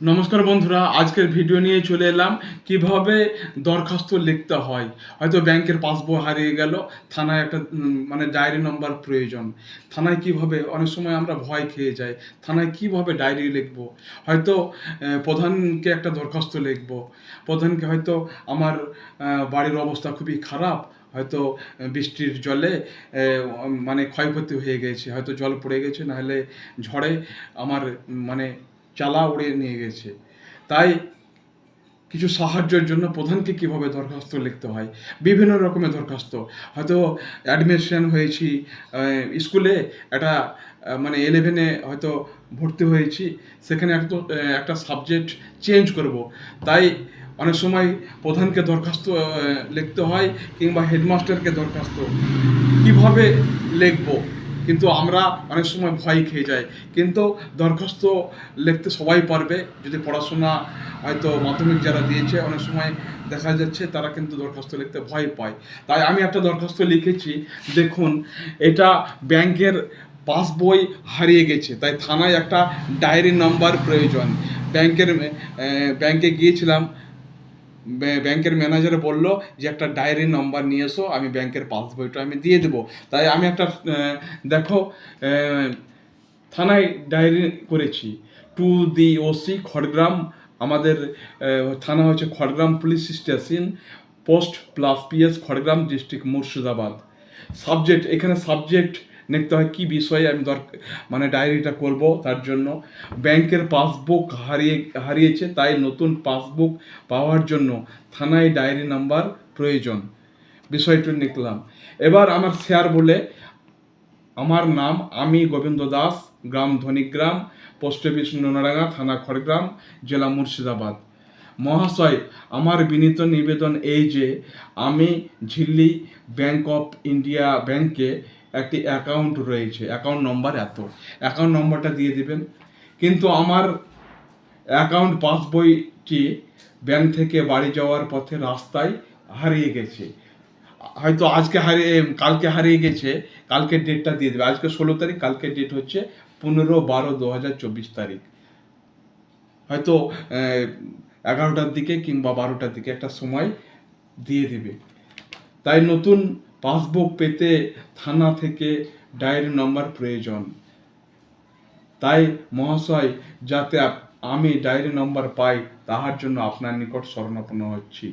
নমস্কার বন্ধুরা, আজকের ভিডিও নিয়ে চলে এলাম কিভাবে দরখাস্ত লিখতে হয়। হয়তো ব্যাংকের পাসবই হারিয়ে গেল, থানায় একটা মানে ডায়েরি নম্বর প্রয়োজন। থানায় কিভাবে, অনেক সময় আমরা ভয় খেয়ে যাই, থানায় কিভাবে ডায়েরি লিখবো। হয়তো প্রধানকে একটা দরখাস্ত লিখবো, প্রধানকে হয়তো আমার বাড়ির অবস্থা খুবই খারাপ, হয়তো বৃষ্টির জলে মানে ক্ষয়ক্ষতি হয়ে গেছে, হয়তো জল পড়ে গেছে, নাহলে ঝড়ে আমার মানে চালা উড়ে নিয়ে গেছে। তাই কিছু সাহায্যের জন্য প্রধানকে কিভাবে দরখাস্ত লিখতে হয়, বিভিন্ন রকমের দরখাস্ত। হয়তো অ্যাডমিশন হয়েছি স্কুলে, একটা মানে 11-এ হয়তো ভর্তি হয়েছি, সেখানে একটা সাবজেক্ট চেঞ্জ করব, তাই অনেক সময় প্রধানকে দরখাস্ত লিখতে হয়, কিংবা হেডমাস্টারকে দরখাস্ত কিভাবে লিখবো। কিন্তু আমরা অনেক সময় ভয় খেয়ে যাই, কিন্তু দরখাস্ত লিখতে সবাই পারবে যদি পড়াশোনা, হয়তো মাধ্যমিক যারা দিয়েছে, অনেক সময় দেখা যাচ্ছে তারা কিন্তু দরখাস্ত লিখতে ভয় পায়। তাই আমি একটা দরখাস্ত লিখেছি, দেখুন, এটা ব্যাংকের পাসবই হারিয়ে গেছে, তাই থানায় একটা ডায়েরি নাম্বার প্রয়োজন। ব্যাংকে গিয়েছিলাম, ব্যাংকের ম্যানেজার বলল যে একটা ডায়েরি নাম্বার নিয়ে এসো, আমি ব্যাংকের পাসবইটা আমি দিয়ে দেবো। তাই আমি একটা দেখো, থানায় ডায়েরি করেছি, টু দি ওসি খড়গ্রাম। আমাদের থানা হচ্ছে Khargram police station, post plus PS Khargram, district Murshidabad. Subject, এখানে সাবজেক্ট লিখতে হয় কী বিষয়ে আমি মানে ডায়েরিটা করব। তার জন্য ব্যাংকের পাসবুক হারিয়েছে, তাই নতুন পাসবুক পাওয়ার জন্য থানায় ডায়েরি নাম্বার প্রয়োজন, বিষয়টি লিখলাম। এবার আমার স্যার বলে, আমার নাম আমি গোবিন্দ দাস, গ্রাম ধনিগ্রাম, পোস্ট অফিস নোনাডাঙ্গা, থানা খড়গ্রাম, জেলা মুর্শিদাবাদ। মহাশয়, আমার বিনীত নিবেদন এই যে আমি ঝিল্লি ব্যাংক অফ ইন্ডিয়া ব্যাংকে একটি অ্যাকাউন্ট রয়েছে, অ্যাকাউন্ট নম্বর এত, অ্যাকাউন্ট নম্বরটা দিয়ে দিবেন। কিন্তু আমার অ্যাকাউন্ট পাসবইটি ব্যাংক থেকে বাড়ি যাওয়ার পথে রাস্তায় হারিয়ে গেছে। হয়তো কালকে হারিয়ে গেছে, কালকের ডেটটা দিয়ে দেবে। আজকে 16 তারিখ, কালকের ডেট হচ্ছে 15/12/2024 তারিখ। হয়তো 11টার দিকে কিংবা 12টার দিকে একটা সময় দিয়ে দেবে। তাই নতুন পাসবুক পেতে থানা থেকে ডায়েরি নম্বর প্রয়োজন। তাই মহাশয়, যাতে আমি ডায়েরি নম্বর পাই, তাহার জন্য আপনার নিকট শরণাপন্ন হচ্ছি।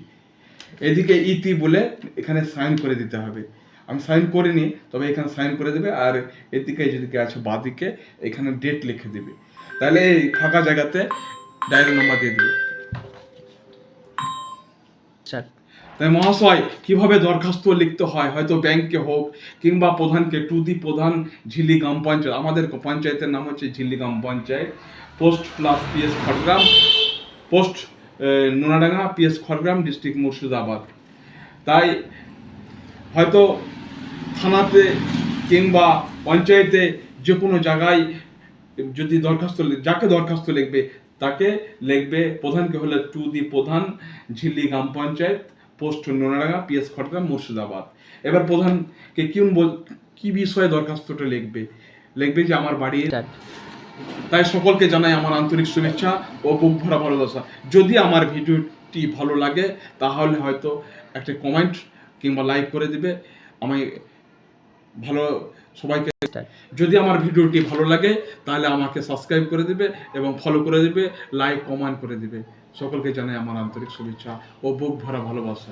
এদিকে ইতি বলে এখানে সাইন করে দিতে হবে। আমি সাইন করিনি, তবে এখানে সাইন করে দেবে। আর এদিকে যেদিকে আছে বাদিকে, এখানে ডেট লিখে দেবে। তাহলে এই ফাঁকা জায়গাতে ডায়েরি নম্বর দিয়ে দেবে। তাই মহাশয়, কিভাবে দরখাস্ত লিখতে হয়, হয়তো ব্যাংকে হোক কিংবা প্রধানকে, টু দি প্রধান, ঝিল্লি গ্রাম পঞ্চায়েত, আমাদের পঞ্চায়েতের নাম হচ্ছে ঝিল্লি গ্রাম panchayat, post plus PS Khargram, post Nonadanga, PS Khargram, district Murshidabad. তাই হয়তো থানাতে কিংবা পঞ্চায়েতে যে কোনো জায়গায় যদি যাকে দরখাস্ত লিখবে তাকে লিখবে, প্রধানকে হলে টু দি প্রধান, ঝিল্লি গ্রাম পঞ্চায়েত, পোস্ট নোনাডাঙ্গা, পিএস খড়গ্রাম, মুর্শিদাবাদ। এবার প্রধানকে কি বিষয়ে দরখাস্তটা লিখবে যে আমার বাড়ি। তাই সকলকে জানাই আমার আন্তরিক শুভেচ্ছা ও বুক ভরা ভালোবাসা। যদি আমার ভিডিওটি ভালো লাগে, তাহলে হয়তো একটা কমেন্ট কিংবা লাইক করে দিবে। আমি ভালো সবাইকে, যদি আমার ভিডিওটি ভালো লাগে তাহলে আমাকে সাবস্ক্রাইব করে দিবে এবং ফলো করে দিবে, লাইক কমেন্ট করে দিবে। সকলকে জানাই আমার আন্তরিক শুভেচ্ছা ও বুক ভরা ভালোবাসা।